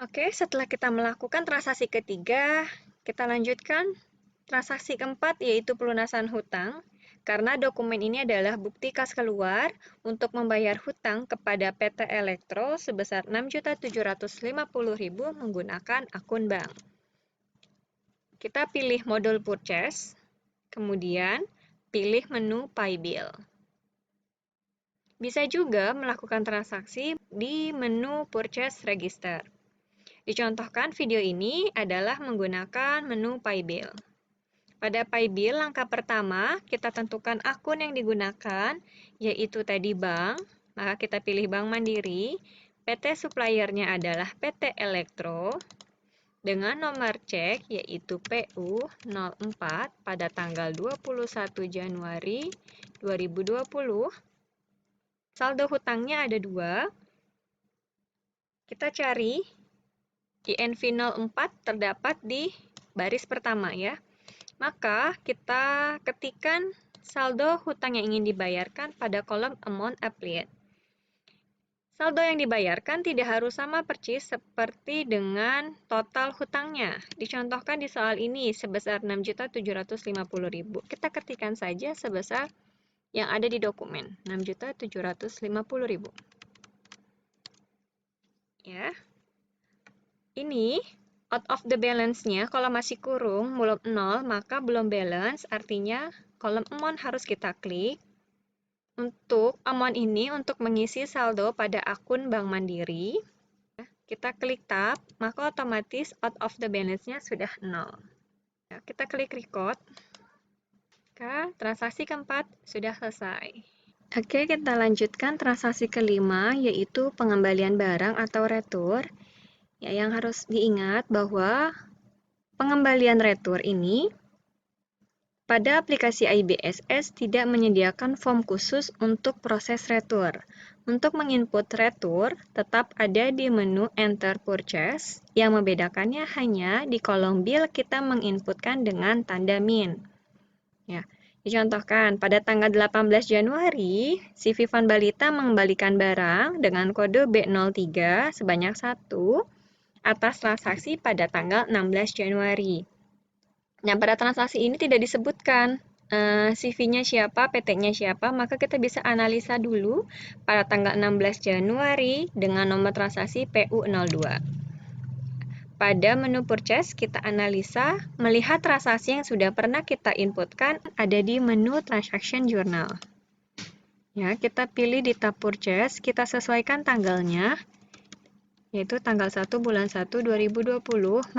Oke, setelah kita melakukan transaksi ketiga, kita lanjutkan transaksi keempat yaitu pelunasan hutang. Karena dokumen ini adalah bukti kas keluar untuk membayar hutang kepada PT Elektro sebesar Rp6.750.000 menggunakan akun bank. Kita pilih modul purchase, kemudian pilih menu Pay Bill. Bisa juga melakukan transaksi di menu Purchase Register. Dicontohkan video ini adalah menggunakan menu Pay Bill. Pada Pay Bill, langkah pertama, kita tentukan akun yang digunakan, yaitu tadi bank, maka kita pilih Bank Mandiri, PT suppliernya adalah PT Elektro, dengan nomor cek yaitu PU04 pada tanggal 21 Januari 2020. Saldo hutangnya ada 2. Kita cari INV 04 terdapat di baris pertama ya. Maka kita ketikkan saldo hutang yang ingin dibayarkan pada kolom amount applied. Saldo yang dibayarkan tidak harus sama persis seperti dengan total hutangnya. Dicontohkan di soal ini sebesar Rp6.750.000. Kita ketikkan saja sebesar yang ada di dokumen, Rp6.750.000. Ya. Ini out of the balance-nya, kalau masih kurung, belum 0, maka belum balance, artinya kolom amount harus kita klik. Untuk amount ini, untuk mengisi saldo pada akun Bank Mandiri, kita klik tab, maka otomatis out of the balance-nya sudah 0. Ya, kita klik record. Maka transaksi keempat sudah selesai. Oke, kita lanjutkan transaksi kelima, yaitu pengembalian barang atau retur. Ya, yang harus diingat bahwa pengembalian retur ini pada aplikasi IBSS tidak menyediakan form khusus untuk proses retur. Untuk menginput retur, tetap ada di menu Enter Purchase, yang membedakannya hanya di kolom bill kita menginputkan dengan tanda min. Ya, dicontohkan, pada tanggal 18 Januari, si Vivan Balita mengembalikan barang dengan kode B03 sebanyak 1 atas transaksi pada tanggal 16 Januari. Nah, pada transaksi ini tidak disebutkan CV-nya siapa, PT-nya siapa, maka kita bisa analisa dulu pada tanggal 16 Januari dengan nomor transaksi PU02. Pada menu purchase, kita analisa melihat transaksi yang sudah pernah kita inputkan ada di menu transaction journal. Ya, kita pilih di tab purchase, kita sesuaikan tanggalnya, yaitu tanggal 1 bulan 1 2020,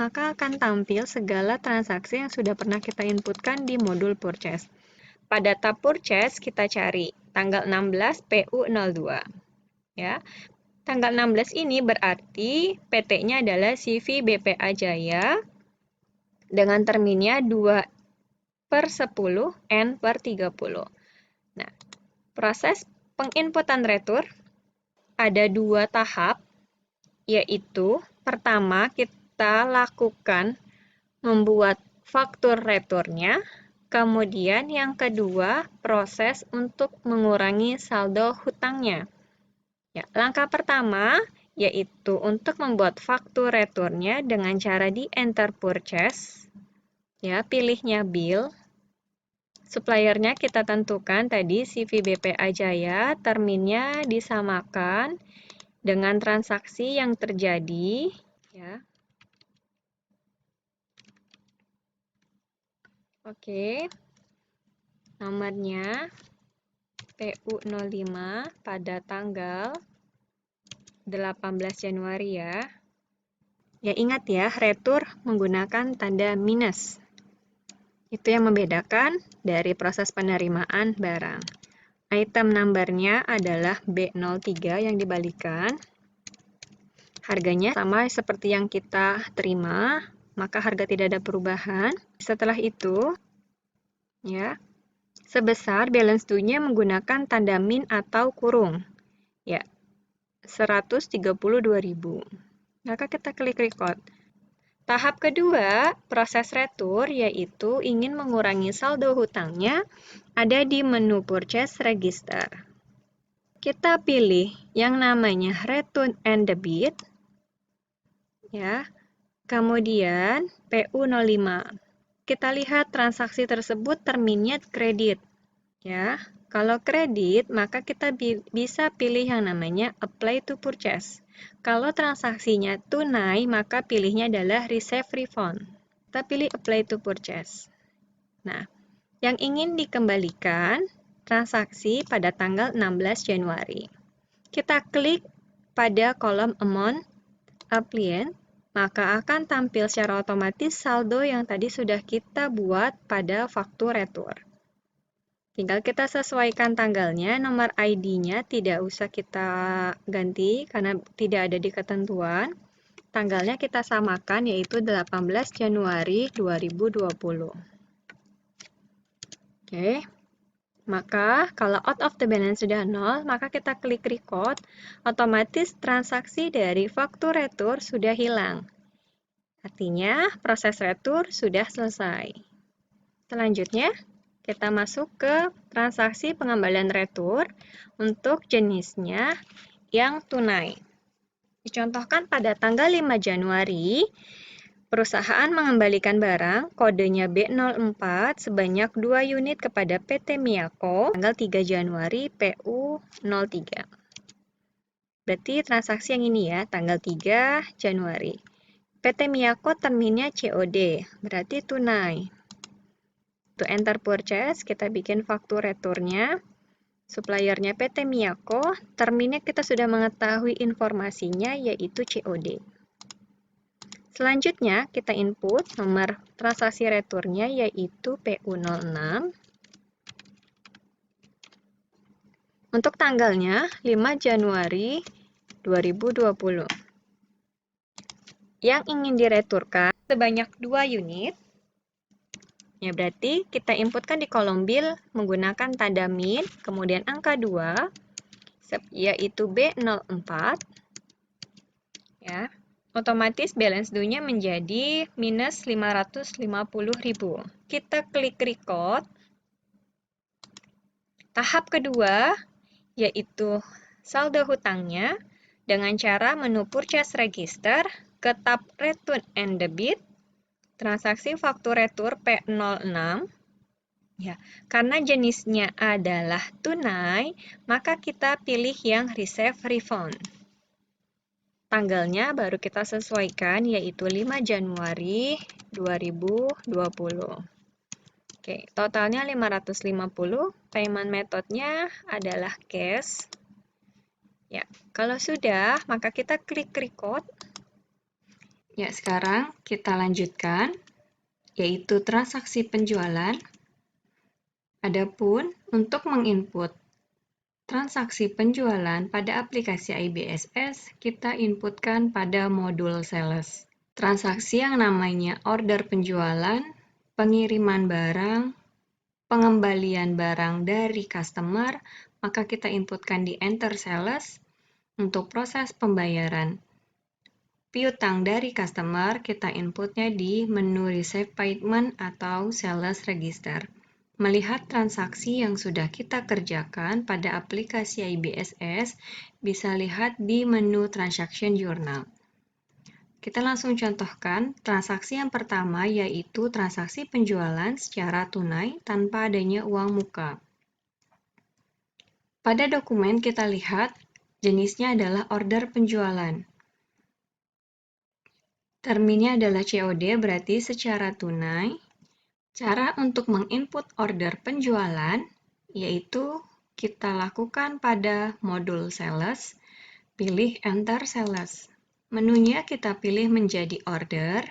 maka akan tampil segala transaksi yang sudah pernah kita inputkan di modul purchase. Pada tab purchase, kita cari tanggal 16 PU02. Ya. Tanggal 16 ini berarti PT-nya adalah CV BPA Jaya dengan terminnya 2/10 N/30. Nah, proses penginputan retur ada 2 tahap, yaitu pertama kita lakukan membuat faktur returnya, kemudian yang kedua proses untuk mengurangi saldo hutangnya. Ya, langkah pertama yaitu untuk membuat faktur returnya dengan cara di Enter Purchase. Ya, pilihnya bill. Suppliernya kita tentukan tadi CV BPA Jaya, terminnya disamakan dengan transaksi yang terjadi. Ya. Oke, nomornya PU05 pada tanggal 18 Januari ya. Ya, ingat ya, retur menggunakan tanda minus. Itu yang membedakan dari proses penerimaan barang. Item number-nya adalah B03 yang dibalikan. Harganya sama seperti yang kita terima, maka harga tidak ada perubahan. Setelah itu, ya, sebesar balance due-nya menggunakan tanda min atau kurung. Ya, 132.000. Maka kita klik record. Tahap kedua, proses retur, yaitu ingin mengurangi saldo hutangnya, ada di menu Purchase Register. Kita pilih yang namanya Return and Debit. Ya. Kemudian PU05. Kita lihat transaksi tersebut terminnya kredit. Ya. Kalau kredit, maka kita bisa pilih yang namanya apply to purchase. Kalau transaksinya tunai, maka pilihnya adalah receive refund. Kita pilih apply to purchase. Nah, yang ingin dikembalikan transaksi pada tanggal 16 Januari. Kita klik pada kolom amount applied, maka akan tampil secara otomatis saldo yang tadi sudah kita buat pada fakturator. Tinggal kita sesuaikan tanggalnya, nomor ID-nya tidak usah kita ganti karena tidak ada di ketentuan. Tanggalnya kita samakan yaitu 18 Januari 2020. Oke. Maka kalau out of the balance sudah 0, maka kita klik record, otomatis transaksi dari fakturator sudah hilang. Artinya proses retur sudah selesai. Selanjutnya, kita masuk ke transaksi pengembalian retur untuk jenisnya yang tunai. Dicontohkan pada tanggal 5 Januari, perusahaan mengembalikan barang kodenya B04 sebanyak 2 unit kepada PT Miyako tanggal 3 Januari PU03. Berarti transaksi yang ini ya, tanggal 3 Januari. PT Miyako terminnya COD, berarti tunai. To enter purchase, kita bikin fakturatornya. Suppliernya PT Miyako, terminnya kita sudah mengetahui informasinya yaitu COD. Selanjutnya, kita input nomor transaksi returnya yaitu PU06. Untuk tanggalnya 5 Januari 2020. Yang ingin direturkan sebanyak 2 unit. Ya, berarti kita inputkan di kolom bill menggunakan tanda min, kemudian angka 2, yaitu B04. Ya, otomatis balance due-nya menjadi minus 550.000. Kita klik record. Tahap kedua, yaitu saldo hutangnya dengan cara menu purchase register ke tab return and debit. Transaksi fakturator P06. Ya, karena jenisnya adalah tunai, maka kita pilih yang receive refund. Tanggalnya baru kita sesuaikan yaitu 5 Januari 2020. Oke, totalnya 550, payment methodnya adalah cash. Ya, kalau sudah, maka kita klik record. Ya, sekarang kita lanjutkan, yaitu transaksi penjualan. Adapun untuk menginput transaksi penjualan pada aplikasi IBSS, kita inputkan pada modul sales. Transaksi yang namanya order penjualan, pengiriman barang, pengembalian barang dari customer, maka kita inputkan di enter sales. Untuk proses pembayaran piutang dari customer, kita inputnya di menu receive payment atau sales register. Melihat transaksi yang sudah kita kerjakan pada aplikasi IBSS, bisa lihat di menu transaction journal. Kita langsung contohkan transaksi yang pertama, yaitu transaksi penjualan secara tunai tanpa adanya uang muka. Pada dokumen kita lihat jenisnya adalah order penjualan. Terminnya adalah COD, berarti secara tunai. Cara untuk menginput order penjualan, yaitu kita lakukan pada modul sales, pilih enter sales. Menunya kita pilih menjadi order.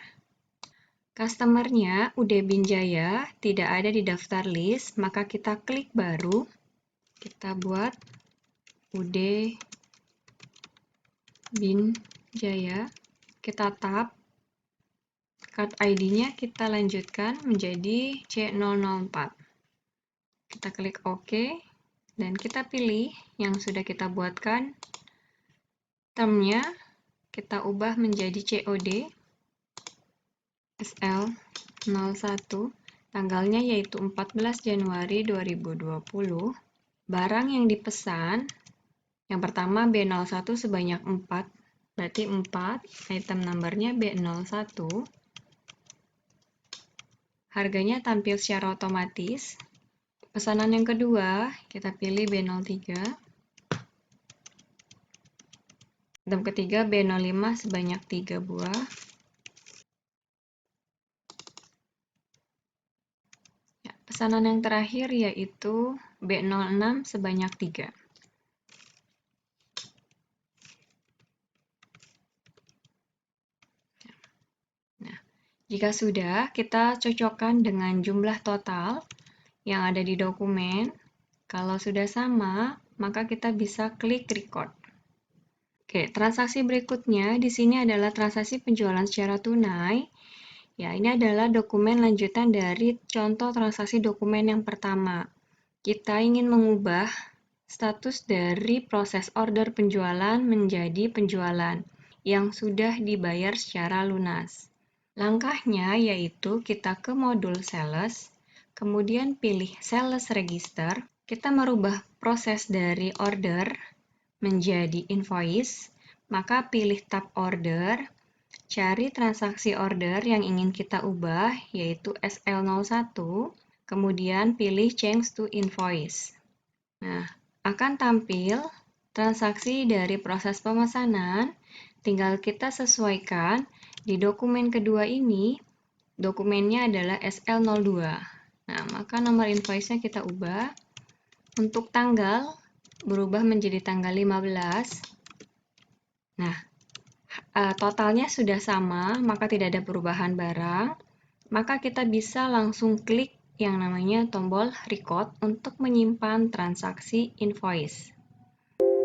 Customer-nya UD Binjaya tidak ada di daftar list, maka kita klik baru. Kita buat UD Binjaya. Kita tap. Card ID-nya kita lanjutkan menjadi C004. Kita klik OK, dan kita pilih yang sudah kita buatkan. Termnya kita ubah menjadi COD SL01. Tanggalnya yaitu 14 Januari 2020. Barang yang dipesan, yang pertama B01 sebanyak 4. Berarti 4, item numbernya B01. Harganya tampil secara otomatis. Pesanan yang kedua, kita pilih B03. Item ketiga B05 sebanyak 3 buah. Ya, pesanan yang terakhir yaitu B06 sebanyak 3. Nah, jika sudah, kita cocokkan dengan jumlah total yang ada di dokumen. Kalau sudah sama, maka kita bisa klik record. Oke, transaksi berikutnya di sini adalah transaksi penjualan secara tunai. Ya, ini adalah dokumen lanjutan dari contoh transaksi dokumen yang pertama. Kita ingin mengubah status dari proses order penjualan menjadi penjualan yang sudah dibayar secara lunas. Langkahnya yaitu kita ke modul sales, kemudian pilih sales register. Kita merubah proses dari order menjadi invoice, maka pilih tab order, cari transaksi order yang ingin kita ubah, yaitu SL01, kemudian pilih change to invoice. Nah, akan tampil transaksi dari proses pemesanan, tinggal kita sesuaikan. Di dokumen kedua ini, dokumennya adalah SL02. Nah, maka nomor invoice-nya kita ubah. Untuk tanggal, berubah menjadi tanggal 15. Nah, totalnya sudah sama, maka tidak ada perubahan barang. Maka kita bisa langsung klik yang namanya tombol record untuk menyimpan transaksi invoice.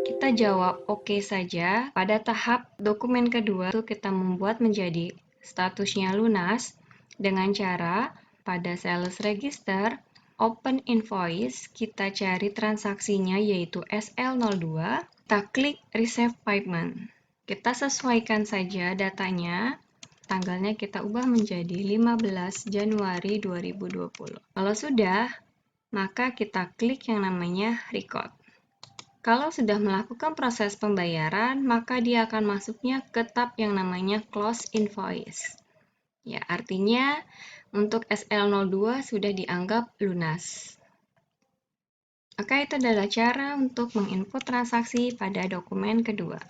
Kita jawab oke saja. Pada tahap dokumen kedua, itu kita membuat menjadi statusnya lunas dengan cara pada sales register, open invoice, kita cari transaksinya yaitu SL02, kita klik receive payment. Kita sesuaikan saja datanya, tanggalnya kita ubah menjadi 15 Januari 2020. Kalau sudah, maka kita klik yang namanya record. Kalau sudah melakukan proses pembayaran, maka dia akan masuknya ke tab yang namanya close invoice. Ya, artinya untuk SL02 sudah dianggap lunas. Oke, itu adalah cara untuk menginput transaksi pada dokumen kedua.